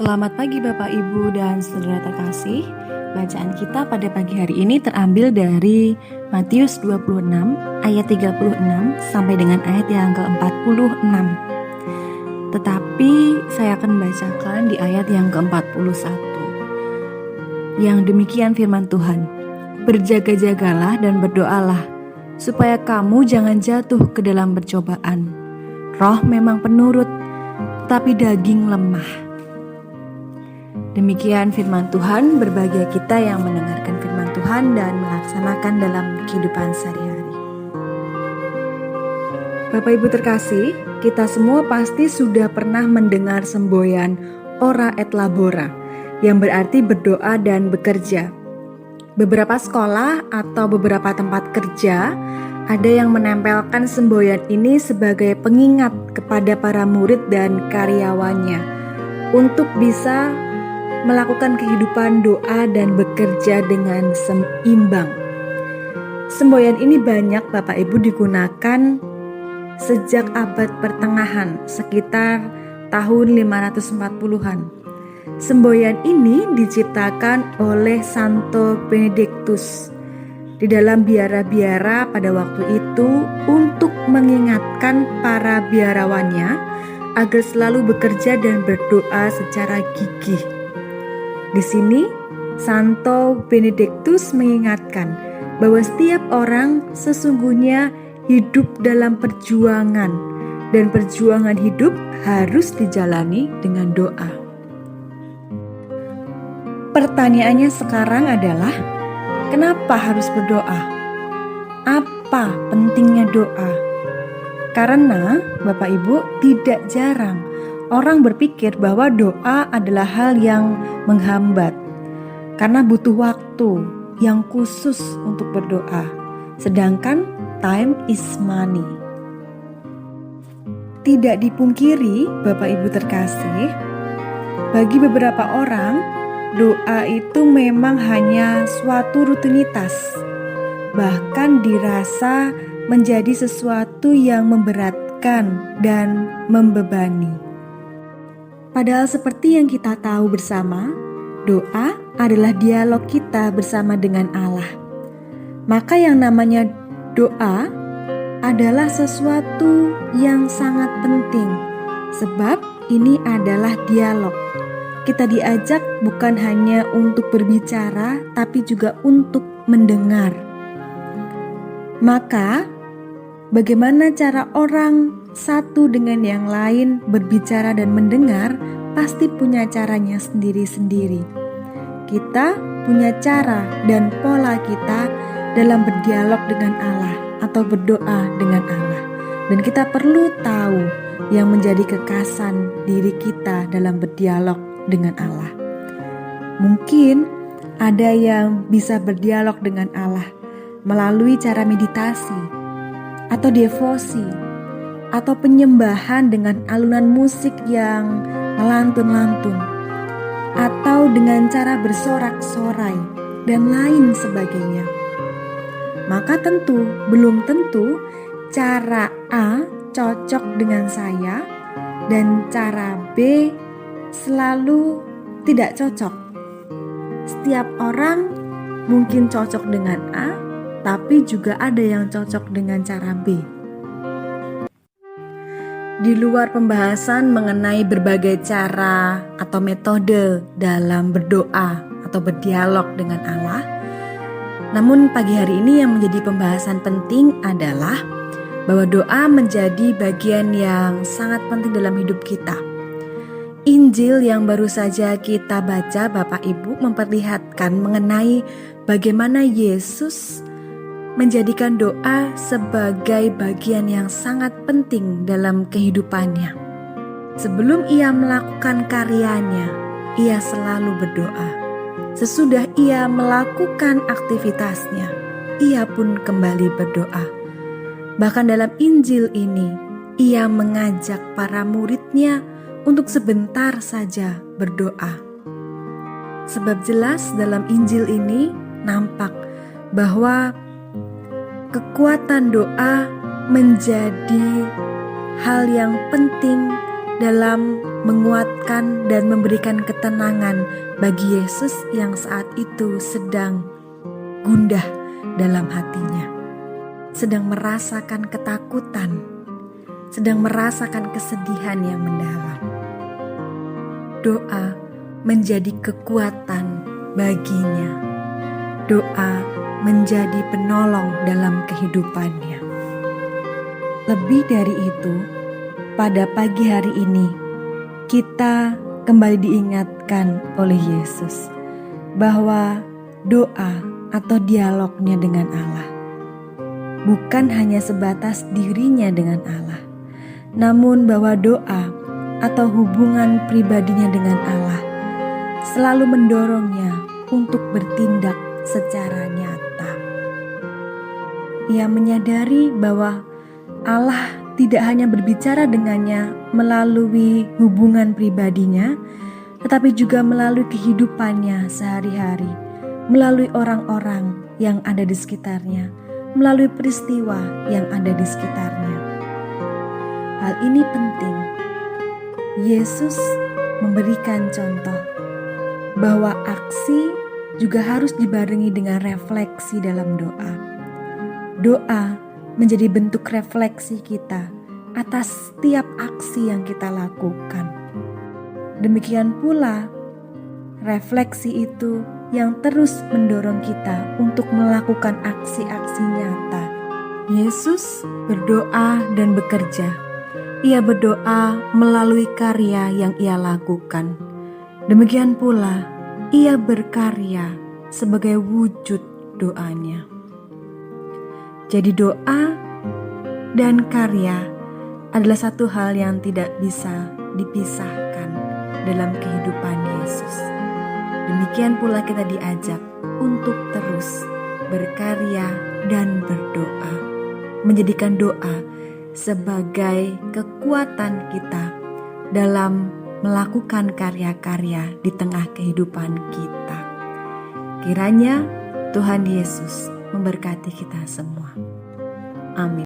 Selamat pagi Bapak Ibu dan saudara terkasih. Bacaan kita pada pagi hari ini terambil dari Matius 26 ayat 36 sampai dengan ayat yang ke-46. Tetapi saya akan bacakan di ayat yang ke-41. Yang demikian firman Tuhan. Berjaga-jagalah dan berdoalah supaya kamu jangan jatuh ke dalam percobaan. Roh memang penurut, tetapi daging lemah. Demikian firman Tuhan berbagi kita yang mendengarkan firman Tuhan dan melaksanakan dalam kehidupan sehari-hari. Bapak Ibu terkasih, kita semua pasti sudah pernah mendengar semboyan ora et labora, yang berarti berdoa dan bekerja. Beberapa sekolah atau beberapa tempat kerja ada yang menempelkan semboyan ini sebagai pengingat kepada para murid dan karyawannya untuk bisa melakukan kehidupan doa dan bekerja dengan seimbang. Semboyan ini banyak Bapak Ibu digunakan sejak abad pertengahan, sekitar tahun 540-an. Semboyan ini diciptakan oleh Santo Benedictus di dalam biara-biara pada waktu itu untuk mengingatkan para biarawannya agar selalu bekerja dan berdoa secara gigih. Di sini, Santo Benedictus mengingatkan bahwa setiap orang sesungguhnya hidup dalam perjuangan, dan perjuangan hidup harus dijalani dengan doa. Pertanyaannya sekarang adalah, kenapa harus berdoa? Apa pentingnya doa? Karena Bapak Ibu, tidak jarang orang berpikir bahwa doa adalah hal yang menghambat karena butuh waktu yang khusus untuk berdoa, sedangkan time is money. Tidak dipungkiri Bapak Ibu terkasih, bagi beberapa orang doa itu memang hanya suatu rutinitas, bahkan dirasa menjadi sesuatu yang memberatkan dan membebani. Padahal seperti yang kita tahu bersama, doa adalah dialog kita bersama dengan Allah. Maka yang namanya doa adalah sesuatu yang sangat penting, sebab ini adalah dialog. Kita diajak bukan hanya untuk berbicara, tapi juga untuk mendengar. Maka, bagaimana cara orang satu dengan yang lain berbicara dan mendengar pasti punya caranya sendiri-sendiri. Kita punya cara dan pola kita dalam berdialog dengan Allah atau berdoa dengan Allah. Dan kita perlu tahu yang menjadi kekhasan diri kita dalam berdialog dengan Allah. Mungkin ada yang bisa berdialog dengan Allah melalui cara meditasi atau devosi, atau penyembahan dengan alunan musik yang melantun-lantun, atau dengan cara bersorak-sorai, dan lain sebagainya. Maka belum tentu cara A cocok dengan saya, dan cara B selalu tidak cocok. Setiap orang mungkin cocok dengan A, tapi juga ada yang cocok dengan cara B. Di luar pembahasan mengenai berbagai cara atau metode dalam berdoa atau berdialog dengan Allah, namun pagi hari ini yang menjadi pembahasan penting adalah bahwa doa menjadi bagian yang sangat penting dalam hidup kita. Injil yang baru saja kita baca Bapak Ibu memperlihatkan mengenai bagaimana Yesus menjadikan doa sebagai bagian yang sangat penting dalam kehidupannya. Sebelum ia melakukan karyanya, ia selalu berdoa. Sesudah ia melakukan aktivitasnya, ia pun kembali berdoa. Bahkan dalam Injil ini, ia mengajak para muridnya untuk sebentar saja berdoa. Sebab jelas dalam Injil ini nampak bahwa kekuatan doa menjadi hal yang penting dalam menguatkan dan memberikan ketenangan bagi Yesus yang saat itu sedang gundah dalam hatinya, sedang merasakan ketakutan, sedang merasakan kesedihan yang mendalam. Doa menjadi kekuatan baginya. Doa menjadi penolong dalam kehidupannya. Lebih dari itu, pada pagi hari ini kita kembali diingatkan oleh Yesus bahwa doa atau dialognya dengan Allah bukan hanya sebatas dirinya dengan Allah, namun bahwa doa atau hubungan pribadinya dengan Allah selalu mendorongnya untuk bertindak secara nyata. Ia menyadari bahwa Allah tidak hanya berbicara dengannya melalui hubungan pribadinya, tetapi juga melalui kehidupannya sehari-hari, melalui orang-orang yang ada di sekitarnya, melalui peristiwa yang ada di sekitarnya. Hal ini penting. Yesus memberikan contoh bahwa aksi juga harus dibarengi dengan refleksi dalam doa. Doa menjadi bentuk refleksi kita atas setiap aksi yang kita lakukan. Demikian pula, refleksi itu yang terus mendorong kita untuk melakukan aksi-aksi nyata. Yesus berdoa dan bekerja. Ia berdoa melalui karya yang ia lakukan. Demikian pula, ia berkarya sebagai wujud doanya. Jadi doa dan karya adalah satu hal yang tidak bisa dipisahkan dalam kehidupan Yesus. Demikian pula kita diajak untuk terus berkarya dan berdoa, menjadikan doa sebagai kekuatan kita dalam melakukan karya-karya di tengah kehidupan kita. Kiranya Tuhan Yesus memberkati kita semua. Amin.